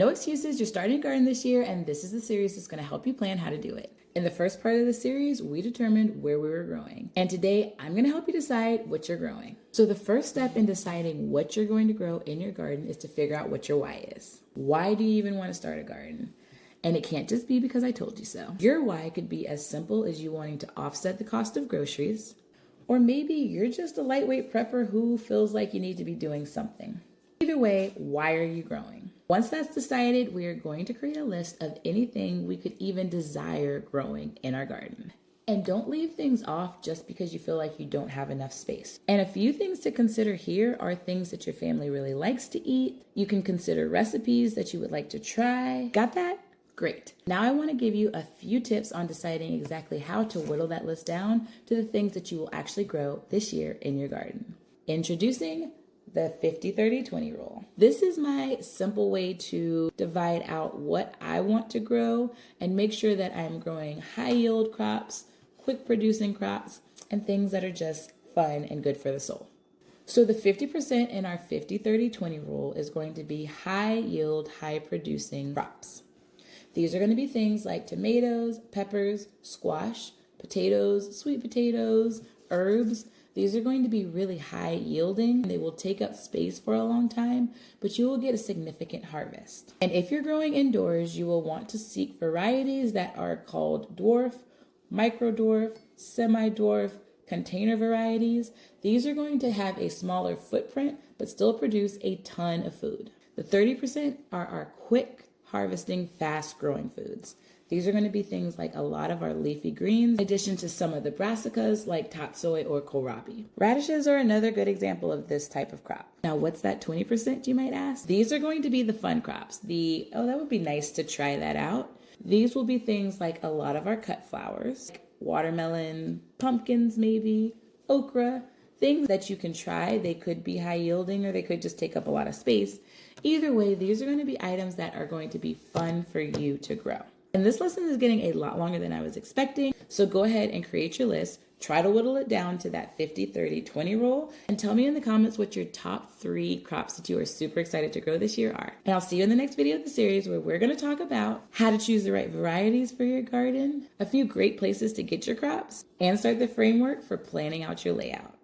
No excuses, you're starting a garden this year, and this is the series that's going to help you plan how to do it. In the first part of the series, we determined where we were growing. And today, I'm going to help you decide what you're growing. So the first step in deciding what you're going to grow in your garden is to figure out what your why is. Why do you even want to start a garden? And it can't just be because I told you so. Your why could be as simple as you wanting to offset the cost of groceries, or maybe you're just a lightweight prepper who feels like you need to be doing something. Either way, why are you growing? Once that's decided, we are going to create a list of anything we could even desire growing in our garden. And don't leave things off just because you feel like you don't have enough space. And a few things to consider here are things that your family really likes to eat. You can consider recipes that you would like to try. Got that? Great. Now I want to give you a few tips on deciding exactly how to whittle that list down to the things that you will actually grow this year in your garden. Introducing the 50-30-20 rule. This is my simple way to divide out what I want to grow and make sure that I'm growing high yield crops, quick producing crops, and things that are just fun and good for the soul. So the 50% in our 50-30-20 rule is going to be high yield, high producing crops. These are going to be things like tomatoes, peppers, squash, potatoes, sweet potatoes, herbs. These are going to be really high yielding. They will take up space for a long time, but you will get a significant harvest. And if you're growing indoors, you will want to seek varieties that are called dwarf, micro dwarf, semi-dwarf, container varieties. These are going to have a smaller footprint, but still produce a ton of food. The 30% are our quick harvesting, fast growing foods. These are going to be things like a lot of our leafy greens, in addition to some of the brassicas like tatsoi or kohlrabi. Radishes are another good example of this type of crop. Now, what's that 20% you might ask? These are going to be the fun crops. That would be nice to try that out. These will be things like a lot of our cut flowers, like watermelon, pumpkins maybe, okra, things that you can try. They could be high yielding or they could just take up a lot of space. Either way, these are going to be items that are going to be fun for you to grow. And this lesson is getting a lot longer than I was expecting, so go ahead and create your list. Try to whittle it down to that 50-30-20 rule, and tell me in the comments what your top 3 crops that you are super excited to grow this year are. And I'll see you in the next video of the series where we're going to talk about how to choose the right varieties for your garden, a few great places to get your crops, and start the framework for planning out your layout.